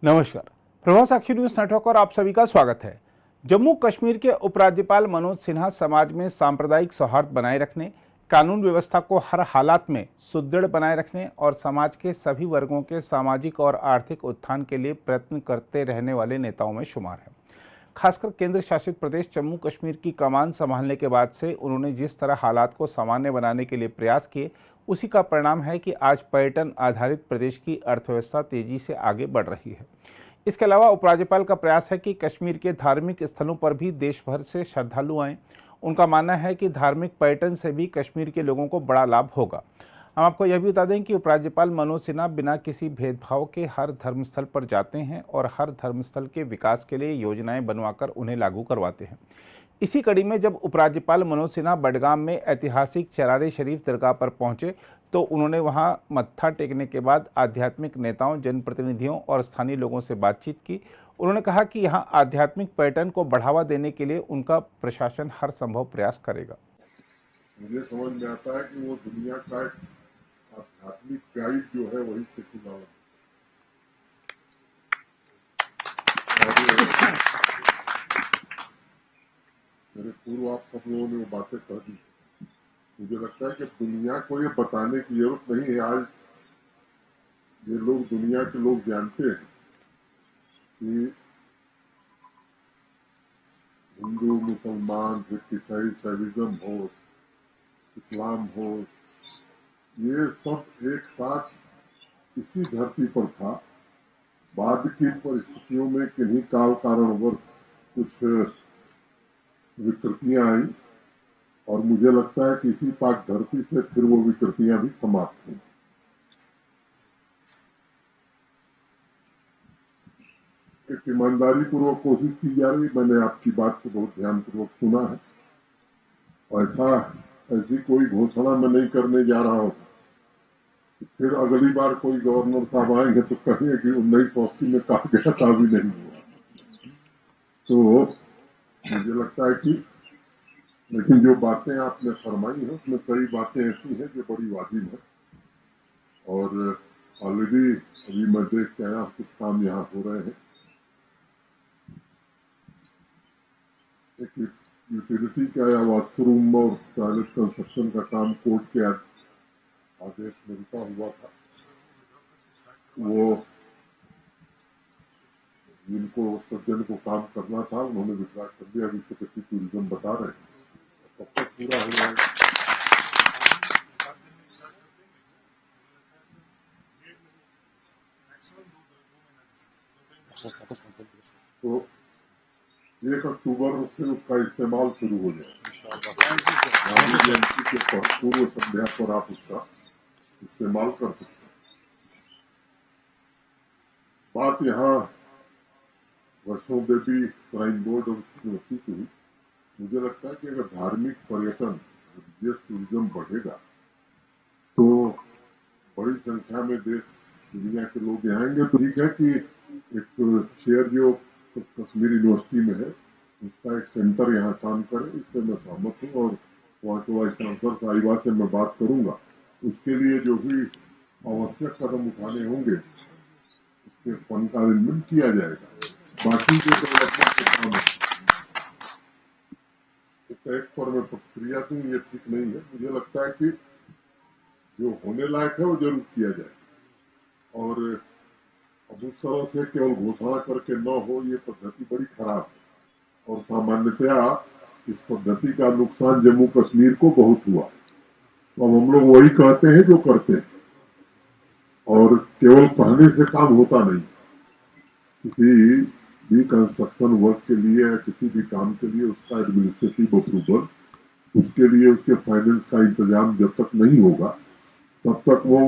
नमस्कार। प्रभाव साक्षी news network और आप सभी का स्वागत है। जम्मू कश्मीर के उपराज्यपाल मनोज सिन्हा समाज में सांप्रदायिक सौहार्द बनाए रखने, कानून व्यवस्था को हर हालात में सुदृढ़ बनाए रखने और समाज के सभी वर्गों के सामाजिक और आर्थिक उत्थान के लिए प्रयत्न करते रहने वाले नेताओं में शुमार है। खासकर केंद्र शासित प्रदेश जम्मू कश्मीर की कमान संभालने के बाद से उन्होंने जिस तरह हालात को सामान्य बनाने के लिए प्रयास किए, उसी का परिणाम है कि आज पर्यटन आधारित प्रदेश की अर्थव्यवस्था तेजी से आगे बढ़ रही है। इसके अलावा उपराज्यपाल का प्रयास है कि कश्मीर के धार्मिक स्थलों पर भी देश भर से श्रद्धालु आएं। उनका मानना है कि धार्मिक पर्यटन से भी कश्मीर के लोगों को बड़ा लाभ होगा। हम आपको यह भी बता दें कि उपराज्यपाल मनोज सिन्हा बिना किसी भेदभाव के हर धर्मस्थल पर जाते हैं और हर धर्मस्थल के विकास के लिए योजनाएं बनवाकर उन्हें लागू करवाते हैं। इसी कड़ी में जब उपराज्यपाल मनोज सिन्हा बडगाम में ऐतिहासिक चरारे शरीफ दरगाह पर पहुंचे तो उन्होंने वहां मत्था टेकने के बाद आध्यात्मिक नेताओं, जनप्रतिनिधियों और स्थानीय लोगों से बातचीत की। उन्होंने कहा कि यहां आध्यात्मिक पर्यटन को बढ़ावा देने के लिए उनका प्रशासन हर संभव प्रयास करेगा। मुझे समझ में आता है कि वो दुनिया का आध्यात्मिक गाइड जो है वही सेकुलर है। मेरे पूर्व आप सब लोगों ने वो बातें कह दी। मुझे लगता है कि दुनिया को ये बताने की जरूरत नहीं है। आज ये लोग, दुनिया के लोग जानते हैं कि हिंदू, मुसलमान, सिख, ईसाई, सैविज्म हो, इस्लाम हो, ये सब एक साथ इसी धरती पर था। बाद की परिस्थितियों में किन्हीं काल कारणवश कुछ विकृतियां आई और मुझे लगता है कि इसी पाक धरती से फिर वो विकृतियां भी समाप्त हुई। एक ईमानदारी पूर्वक कोशिश की जा रही। मैंने आपकी बात को बहुत ध्यानपूर्वक सुना है। ऐसी कोई घोषणा मैं नहीं करने जा रहा हूँ। फिर अगली बार कोई गवर्नर साहब आएंगे तो कहेंगे कि 1980 में कहा गया था, अभी नहीं हुआ। तो मुझे लगता है कि, लेकिन जो बातें आपने फरमाई है उसमें कई बातें ऐसी हैं जो बड़ी वाजिब है और ऑलरेडी अभी मैं देख के आया, कुछ काम यहाँ हो रहे हैं। एक यूटिलिटी का या वॉशरूम और टॉयलेट कंस्ट्रक्शन का काम कोर्ट के आदेश में रुका हुआ था। वो जिनको सज्जन को काम करना था उन्होंने विश्वास कर दिया। अभी सेक्रेटरी टूरिज्म बता रहे हैं कब तक पूरा हो जाएगा। तो 1 अक्टूबर से उसका इस्तेमाल शुरू हो जाएगा। गांधी जयंती के पूर्व संध्या पर आप उसका इस्तेमाल कर सकते हैं। बात यहाँ वैष्णो देवी श्राइन बोर्ड और यूनिवर्सिटी की हुई। मुझे लगता है कि अगर धार्मिक पर्यटन, रिलीजियस टूरिज्म बढ़ेगा तो बड़ी संख्या में देश दुनिया के लोग यहाँ आएंगे। तो ठीक है कि एक चेयर जो कश्मीर यूनिवर्सिटी में है उसका एक सेंटर यहाँ काम करे, इससे मैं सहमत हूँ और वहाँ के वाइस चांसलर साहिबा से मैं बात करूंगा। उसके लिए जो भी आवश्यक कदम उठाने होंगे उसके फंड का अरेंजमेंट किया जाएगा। बाकी जो डेवलपमेंट के काम है एक पर मैं प्रतिक्रिया दूं, ये ठीक नहीं है। मुझे लगता है कि जो होने लायक है वो जरूर किया जाए और अब उस तरह से केवल घोषणा करके न हो, ये पद्धति बड़ी खराब है और सामान्यतया इस पद्धति का नुकसान जम्मू कश्मीर को बहुत हुआ। तो अब हम लोग वही कहते हैं जो करते हैं और केवल कहने से काम होता नहीं। किसी भी कंस्ट्रक्शन वर्क के लिए या किसी भी काम के लिए उसका एडमिनिस्ट्रेटिव अप्रूवल, उसके लिए उसके फाइनेंस का इंतजाम जब तक नहीं होगा तब तक वो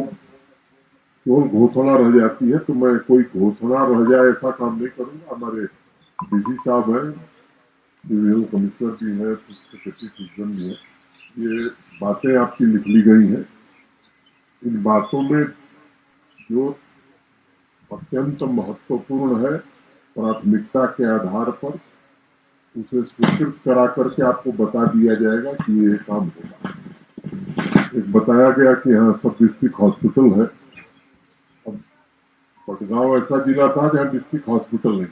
केवल घोषणा रह जाती है। तो मैं कोई घोषणा रह जाए ऐसा काम नहीं करूंगा। हमारे डीजी साहब हैं, डिविजनल कमिश्नर जी हैं, सेक्रेटरी टूरिज्म भी है, ये बातें आपकी लिख ली गई हैं। इन बातों में जो अत्यंत महत्वपूर्ण है प्राथमिकता के आधार पर उसे स्वीकृत करा करके आपको बता दिया जाएगा कि ये काम होगा। एक बताया गया कि यहाँ सब डिस्ट्रिक्ट हॉस्पिटल है। अब पटगांव ऐसा जिला था जहाँ डिस्ट्रिक्ट हॉस्पिटल नहीं,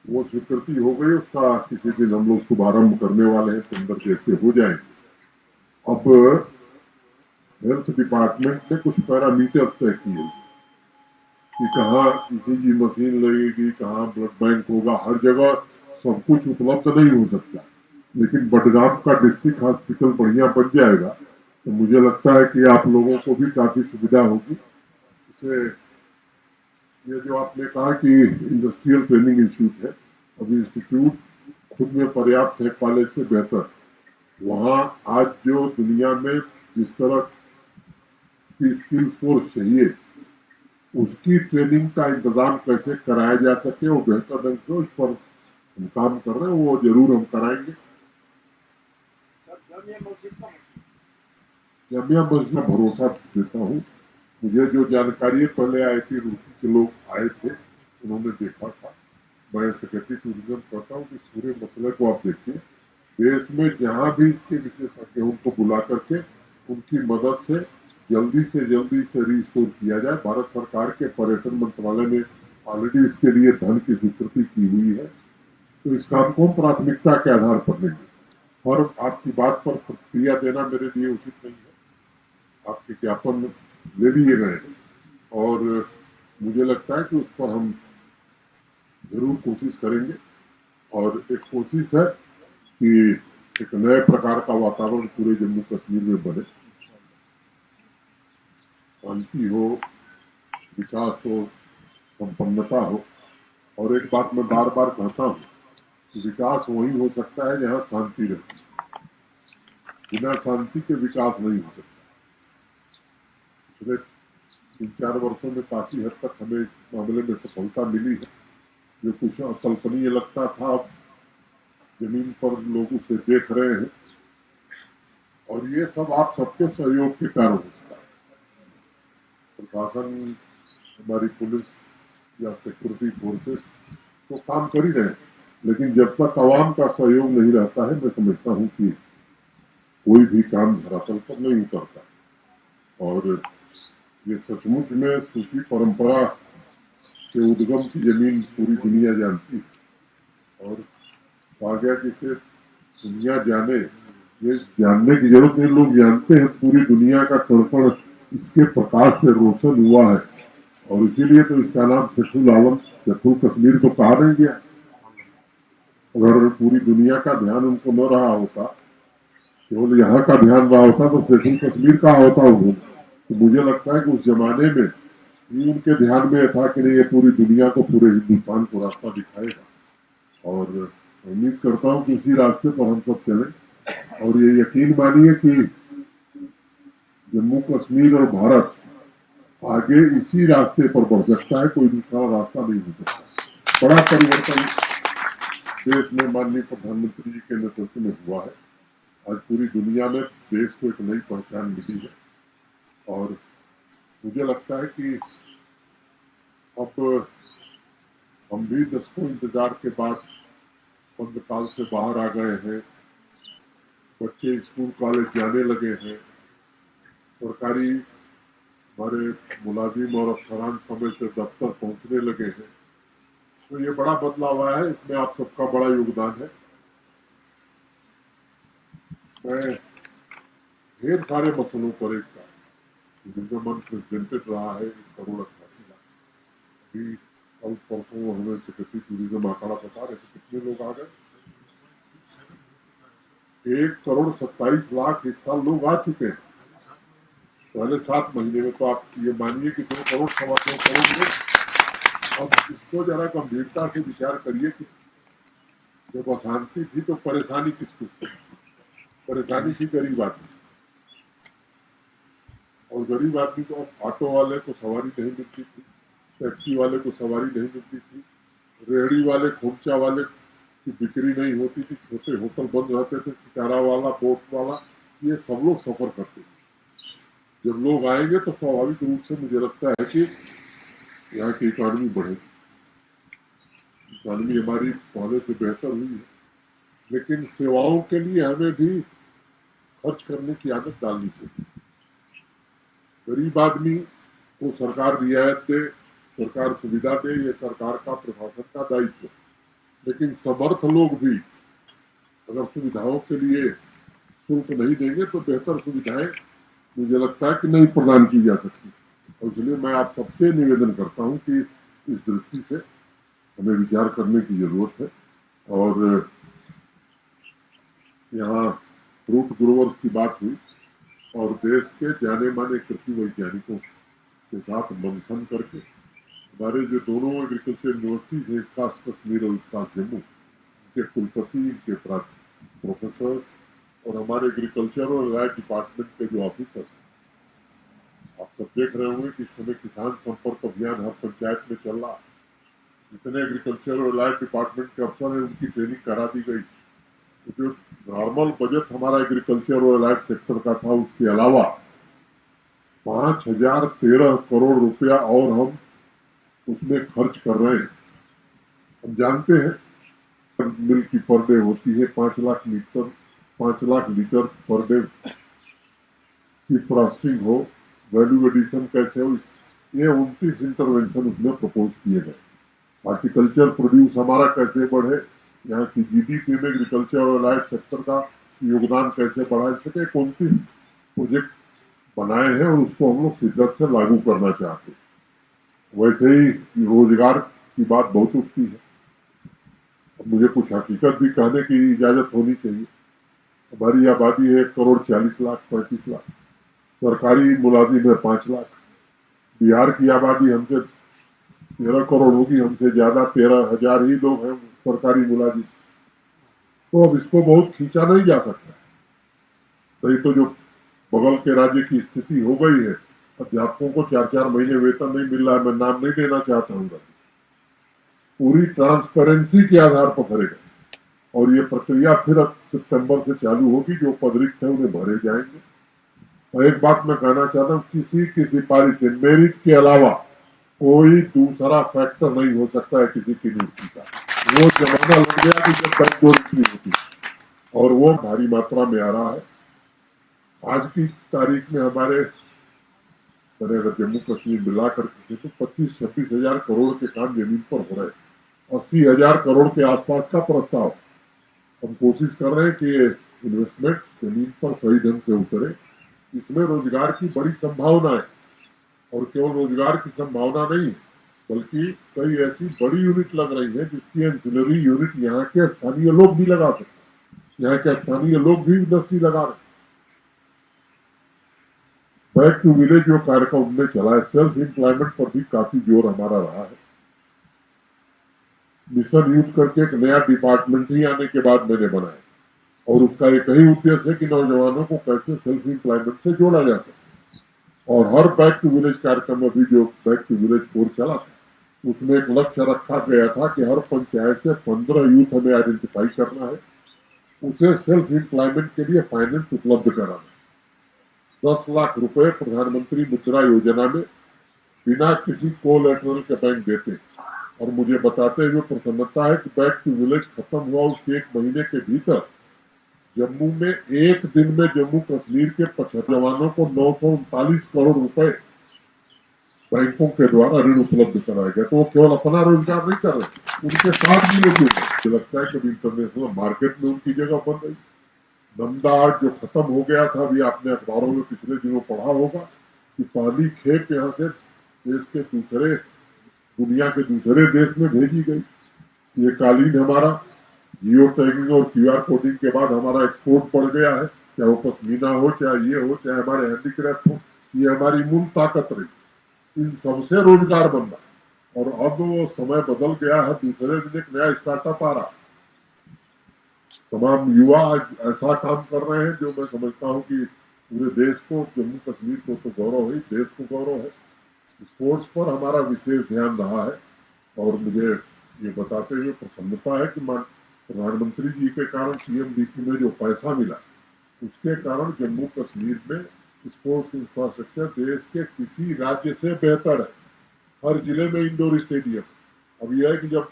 वो स्वीकृति हो गई, उसका किसी दिन हम लोग शुभारंभ करने वाले हैं, टेंडर जैसे हो जाएंगे। अब हेल्थ डिपार्टमेंट ने कुछ पैरामीटर्स तय किए कि कहाँ ईसीजी मशीन लगेगी, कहाँ ब्लड बैंक होगा, हर जगह सब कुछ उपलब्ध नहीं हो सकता। लेकिन बडगाम का डिस्ट्रिक्ट हॉस्पिटल बढ़िया बन जाएगा तो मुझे लगता है कि आप लोगों को भी काफी सुविधा होगी। इसे ये जो आपने कहा कि इंडस्ट्रियल ट्रेनिंग इंस्टीट्यूट है, अभी इंस्टीट्यूट खुद में पर्याप्त है, कॉलेज से बेहतर। वहाँ आज जो दुनिया में जिस तरह की स्किल फोर्स चाहिए, उसकी ट्रेनिंग का इंतजाम कैसे कराया जा सके वो बेहतर ढंग से, उस पर हम काम कर रहे हैं, वो जरूर हम कराएंगे। जामिया मस्जिद में भरोसा देता हूँ। मुझे जो जानकारी पहले IIT रुड़की के लोग आए थे, उन्होंने देखा था। मैं सेक्रेटरी टूरिज्म कहता हूँ कि पूरे मसले को आप देखिए, देश में जहाँ भी इसके विशेषज्ञ उनको बुला करके उनकी मदद से जल्दी से रिस्टोर किया जाए। भारत सरकार के पर्यटन मंत्रालय ने ऑलरेडी इसके लिए धन की स्वीकृति की हुई है, तो इस काम को प्राथमिकता के आधार पर लेंगे। और आपकी बात पर प्रतिक्रिया देना मेरे लिए उचित नहीं है, आपके ज्ञापन ले लिए गए हैं और मुझे लगता है कि उस पर हम जरूर कोशिश करेंगे। और एक कोशिश है कि एक नए प्रकार का वातावरण पूरे जम्मू कश्मीर में बने, शांति हो, विकास हो, संपन्नता हो। और एक बात मैं बार बार कहता हूँ कि विकास वही हो सकता है जहाँ शांति रहती है, बिना शांति के विकास नहीं हो सकता। पिछले 3-4 वर्षों में काफी हद तक हमें इस मामले में सफलता मिली है। जो कुछ अकल्पनीय लगता था, अब जमीन पर लोग उसे देख रहे हैं, और ये सब आप सबके सहयोग के कारण हो सकता है। प्रशासन, हमारी पुलिस या सिक्योरिटी फोर्सेस तो काम कर ही रहे हैं, लेकिन जब तक आवाम का सहयोग नहीं रहता है, मैं समझता हूँ कि कोई भी काम धरातल पर नहीं उतरता। और ये सचमुच में सूफी परंपरा के उद्गम की जमीन पूरी दुनिया जानती है, और कहा गया कि इसे दुनिया जाने, ये जानने की जरूरत नहीं, लोग जानते हैं पूरी दुनिया का कण इसके प्रकाश से रोशन हुआ है, और इसीलिए तो इसका नाम शेखुल आलम, शेखुल कश्मीर तो कहा नहीं गया। अगर पूरी दुनिया का ध्यान उनको न रहा होता, केवल यहाँ का ध्यान रहा होता, तो शेखुल कश्मीर कहा होता उन्होंने। तो मुझे लगता है कि उस जमाने में ये उनके ध्यान में था कि नहीं, ये पूरी दुनिया को, पूरे हिंदुस्तान को रास्ता दिखाएगा। और उम्मीद करता हूँ कि उसी रास्ते पर हम सब चलें। और ये यकीन मानिए कि जम्मू कश्मीर और भारत आगे इसी रास्ते पर बढ़ सकता है, कोई दूसरा रास्ता नहीं हो सकता। बड़ा परिवर्तन देश में माननीय प्रधानमंत्री जी के नेतृत्व में हुआ है। आज पूरी दुनिया में देश को एक नई पहचान मिली है, और मुझे लगता है कि अब हम भी दशकों इंतजार के बाद बंद काल से बाहर आ गए हैं। बच्चे स्कूल कॉलेज जाने लगे हैं, सरकारी हमारे मुलाजिम और अफसरान समय से दफ्तर पहुंचने लगे हैं। तो ये बड़ा बदलाव आया है, इसमें आप सबका बड़ा योगदान है। मैं ढेर सारे मसलों पर एक साथ, टूरिज्म अनप्रेसिडेंटेड रहा है, 1,88,00,000। अभी कल परसों हमें सेक्रेटरी टूरिज्म आंकड़ा बता रहे थे कितने लोग आ गए, 1,27,00,000 इस साल लोग आ चुके हैं पहले 7 महीने में। तो आप ये मानिए कि 2 करोड़ 2.25 करोड़ लोग। अब इसको जरा गंभीरता से विचार करिए कि जब अशांति थी तो परेशानी किसको थी? परेशानी थी गरीब आदमी, और गरीब आदमी को ऑटो वाले को सवारी नहीं मिलती थी, टैक्सी वाले को सवारी नहीं मिलती थी, रेहड़ी वाले, खोमचा वाले की बिक्री नहीं होती थी, छोटे होटल बंद रहते थे, सितारा वाला, बोट वाला, ये सब लोग सफर करते थे। जब लोग आएंगे तो स्वाभाविक रूप से मुझे लगता है कि यहाँ की इकॉनमी बढ़ेगी। इकॉनमी हमारी पहले से बेहतर हुई है, लेकिन सेवाओं के लिए हमें भी खर्च करने की आदत डालनी चाहिए। गरीब आदमी तो सरकार रियायत दे, सरकार सुविधा दे, ये सरकार का प्रशासन का दायित्व है। लेकिन समर्थ लोग भी अगर सुविधाओं के लिए शुल्क नहीं देंगे तो बेहतर सुविधाएं मुझे लगता है कि नहीं प्रदान की जा सकती। और इसलिए मैं आप सबसे निवेदन करता हूं कि इस दृष्टि से हमें विचार करने की जरूरत है। और यहाँ फ्रूट ग्रोवर्स की बात हुई और देश के जाने माने कृषि वैज्ञानिकों के साथ मंथन करके हमारे जो दोनों एग्रीकल्चर यूनिवर्सिटीज है, विकास कश्मीर और विकास जम्मू के कुलपति, के प्रोफेसर और हमारे एग्रीकल्चर और लैब डिपार्टमेंट के जो ऑफिसर, आप सब देख रहे होंगे कि इस समय किसान संपर्क अभियान हर पंचायत में चल रहा है। जितने एग्रीकल्चर और लैब डिपार्टमेंट के अफसर हैं उनकी ट्रेनिंग करा दी गई। तो जो नॉर्मल बजट हमारा एग्रीकल्चर और लैब सेक्टर का था उसके अलावा 5013 करोड़ रुपया और हम उसमें खर्च कर रहे हैं। हम जानते हैं मिल्क की पर डे होती है 5 लाख लीटर पर डे की प्रोसेसिंग हो, वैल्यू एडिशन कैसे हो, ये 29 इंटरवेंशन उसमें प्रपोज किए गए। हॉर्टिकल्चर प्रोड्यूस हमारा कैसे बढ़े, यहाँ की जीडीपी में एग्रीकल्चर और लाइफ सेक्टर का योगदान कैसे बढ़ा सके, 29 प्रोजेक्ट बनाए हैं और उसको हम लोग शिद्दत से लागू करना चाहते हैं। वैसे ही रोजगार की बात बहुत उठती है। अब मुझे कुछ हकीकत भी कहने की इजाजत होनी चाहिए। हमारी आबादी है 1,40,35,00,000, सरकारी मुलाजिम है 5 लाख। बिहार की आबादी हमसे 13 करोड़ होगी, हमसे ज्यादा 13,000 ही लोग हैं सरकारी मुलाजिम। तो अब इसको बहुत खींचा नहीं जा सकता। नहीं तो जो बगल के राज्य की स्थिति हो गई है, अध्यापकों को 4-4 महीने वेतन नहीं मिल रहा है। मैं नाम नहीं लेना चाहता हूँ, पूरी ट्रांसपेरेंसी के आधार पर भरेगा और ये प्रक्रिया फिर अब सितंबर से चालू होगी। जो पद रिक्त है उन्हें भरे जाएंगे। और एक बात मैं कहना चाहता हूँ, किसी की सिफारिश से मेरिट के अलावा कोई दूसरा फैक्टर नहीं हो सकता है किसी की नियुक्ति का। वो जमाना लग गया कि जब बैकडोर होती और वो भारी मात्रा में आ रहा है। आज की तारीख में हमारे अगर जम्मू कश्मीर मिलाकर के तो 25-26 हजार करोड़ के काम जमीन पर हो रहे हैं। 80,000 करोड़ के आसपास का प्रस्ताव। हम कोशिश कर रहे हैं कि इन्वेस्टमेंट जमीन पर सही ढंग से उतरे। इसमें रोजगार की बड़ी संभावना है और केवल रोजगार की संभावना नहीं बल्कि कई ऐसी बड़ी यूनिट लग रही है जिसकी एंसिलरी यूनिट यहाँ के स्थानीय लोग भी लगा सकते हैं। यहाँ के स्थानीय लोग भी इंडस्ट्री लगा रहे हैं। बैक टू विलेज जो कार्यक्रम हमने चला है, सेल्फ एम्प्लॉयमेंट पर भी काफी जोर हमारा रहा है। मिशन यूथ करके एक नया डिपार्टमेंट ही आने के बाद मैंने बनाया और उसका एक ही उद्देश्य है कि नौजवानों को कैसे सेल्फ एम्प्लॉयमेंट से जोड़ा जा सके। और हर बैक टू विलेज कार्यक्रम में भी जो बैक टू विलेज कोर्स चला था उसमें एक लक्ष्य रखा गया था कि हर पंचायत से 15 यूथ हमें आइडेंटिफाई करना है, उसे सेल्फ एम्प्लॉयमेंट के लिए फाइनेंस उपलब्ध कराना। 10 लाख रुपए प्रधानमंत्री मुद्रा योजना में बिना किसी कोलैटरल के बैंक देते और मुझे बताते हुए प्रसन्नता है कि बैक टू विलेज खत्म हुआ उसके 1 महीने के भीतर जम्मू में एक दिन में जम्मू कश्मीर के 75 जवानों को 939 करोड़ रुपए बैंकों के द्वारा ऋण उपलब्ध कराया गया। तो वो केवल अपना रोजगार नहीं कर रहे, उनके साथ भी लोग जुड़े। मुझे लगता है कि इंटरनेशनल मार्केट में उनकी जगह बन रही। नंदा आर्ट जो खत्म हो गया था, अभी आपने अखबारों में पिछले दिनों पढ़ा होगा कि पहली खेप यहाँ से देश के दूसरे दुनिया के दूसरे देश में भेजी गई। ये कालीन हमारा जियो टैगिंग और क्यूआर कोडिंग के बाद हमारा एक्सपोर्ट बढ़ गया है। चाहे वो पश्मीना हो, चाहे ये हो, चाहे हमारे हैंडीक्राफ्ट हो, ये हमारी मूल ताकत रही। इन सबसे रोजगार बन रहा और अब वो समय बदल गया है। दूसरे दिन एक नया स्टार्टअप आ रहा। तमाम युवा आज ऐसा काम कर रहे हैं जो मैं समझता हूँ कि पूरे देश को, जम्मू कश्मीर को तो गौरव है, देश को गौरव है। स्पोर्ट्स पर हमारा विशेष ध्यान रहा है और मुझे ये बताते हुए प्रसन्नता है कि प्रधानमंत्री जी के कारण पीएमडीपी में जो पैसा मिला उसके कारण जम्मू कश्मीर में स्पोर्ट्स इंफ्रास्ट्रक्चर देश के किसी राज्य से बेहतर है। हर जिले में इंडोर स्टेडियम। अब यह है कि जब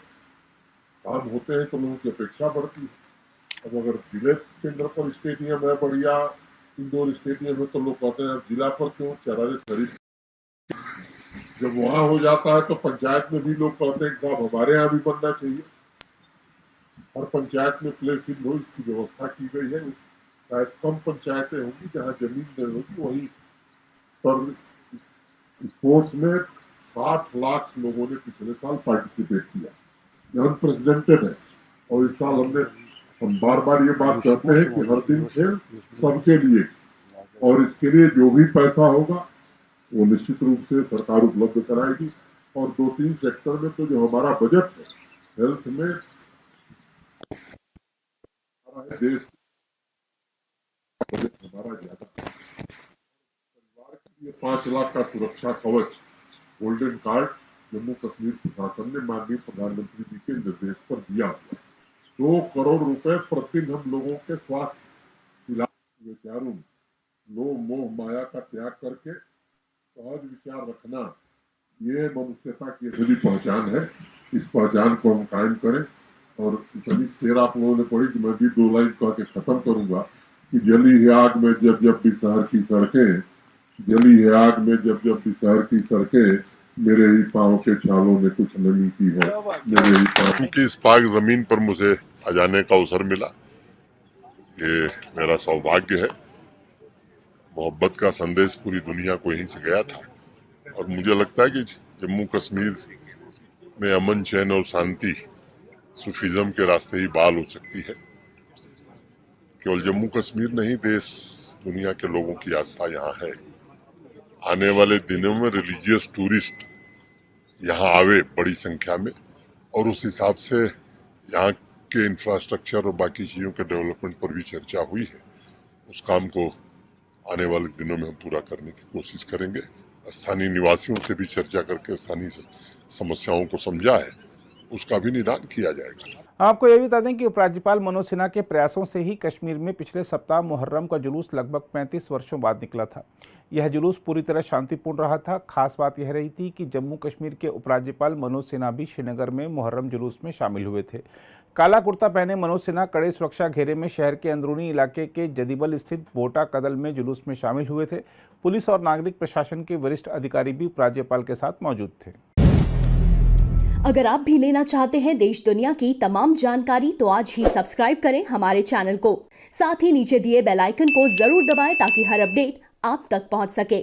काम होते हैं तो लोगों की अपेक्षा बढ़ती है। अब अगर जिले केंद्र पर स्टेडियम है, बढ़िया इंडोर स्टेडियम है, तो लोग कहते हैं जिला पर क्यों, चरारे शरीफ जब वहां हो जाता है तो पंचायत में भी लोग कहते हैं कि साहब हमारे यहाँ भी बनना चाहिए। हर पंचायत में प्ले फील्ड हो, इसकी व्यवस्था की गई है। शायद कम पंचायतें होंगी जहाँ जमीन नहीं होगी, वहीं पर स्पोर्ट्स में 60 लाख लोगों ने पिछले साल पार्टिसिपेट किया। ये अनप्रेसिडेंटेड है। और इस साल हम बार बार ये बात कहते हैं कि हर दिन खेल सबके लिए, और इसके लिए जो भी पैसा होगा वो निश्चित रूप से सरकार उपलब्ध कराएगी। और 2-3 सेक्टर में तो जो हमारा बजट है हेल्थ में, देश का बजट हमारा ज्यादा, परिवार के लिए 5 लाख का सुरक्षा कवच गोल्डन कार्ड जम्मू कश्मीर प्रशासन ने माननीय प्रधानमंत्री जी के निर्देश पर दिया हुआ। 2 करोड़ रुपए प्रतिदिन हम लोगों के स्वास्थ्य इलाज विचारों, लोभ मोह माया का त्याग करके सहज विचार रखना, ये मनुष्यता की असली पहचान है। इस पहचान को हम कायम करें। और इतनी शेर आप लोगों ने पढ़ी कि मैं भी 2 लाइन कह के खत्म करूंगा कि जली है आग में जब जब भी शहर की सड़कें, जली है आग में जब जब भी शहर की सड़कें, मेरे ही पाँव के छालों ने कुछ नमी की है, मेरे ही पाँव की इस पाक जमीन पर मुझे आ जाने का अवसर मिला। ये मेरा सौभाग्य है। मोहब्बत का संदेश पूरी दुनिया को यहीं से गया था, और मुझे लगता है कि जम्मू कश्मीर में अमन चैन और शांति सूफिज्म के रास्ते ही बहाल हो सकती है। केवल जम्मू कश्मीर नहीं, देश दुनिया के लोगों की आस्था यहाँ है। आने वाले दिनों में रिलीजियस टूरिस्ट यहाँ आवे बड़ी संख्या में, और उस हिसाब से यहाँ के इंफ्रास्ट्रक्चर और बाकी चीज़ों के डेवलपमेंट पर भी चर्चा हुई है। उस काम को आने वाले दिनों में हम पूरा करने की कोशिश करेंगे। स्थानीय निवासियों से भी चर्चा करके स्थानीय समस्याओं को समझा है, उसका भी निदान किया जाएगा। आपको यह भी बता दें कि उपराज्यपाल मनोज सिन्हा के प्रयासों से ही कश्मीर में पिछले सप्ताह मुहर्रम का जुलूस लगभग 35 वर्षों बाद निकला था। यह जुलूस पूरी तरह शांतिपूर्ण रहा था। खास बात यह रही थी कि जम्मू कश्मीर के उपराज्यपाल मनोज सिन्हा भी श्रीनगर में मुहर्रम जुलूस में शामिल हुए थे। काला कुर्ता पहने मनोज सिन्हा कड़े सुरक्षा घेरे में शहर के अंदरूनी इलाके के जदीबल स्थित बोटा कदल में जुलूस में शामिल हुए थे। पुलिस और नागरिक प्रशासन के वरिष्ठ अधिकारी भी उपराज्यपाल के साथ मौजूद थे। अगर आप भी लेना चाहते हैं देश दुनिया की तमाम जानकारी तो आज ही सब्सक्राइब करें हमारे चैनल को। साथ ही नीचे दिए बेल आइकन को जरूर दबाएं ताकि हर अपडेट आप तक पहुंच सके।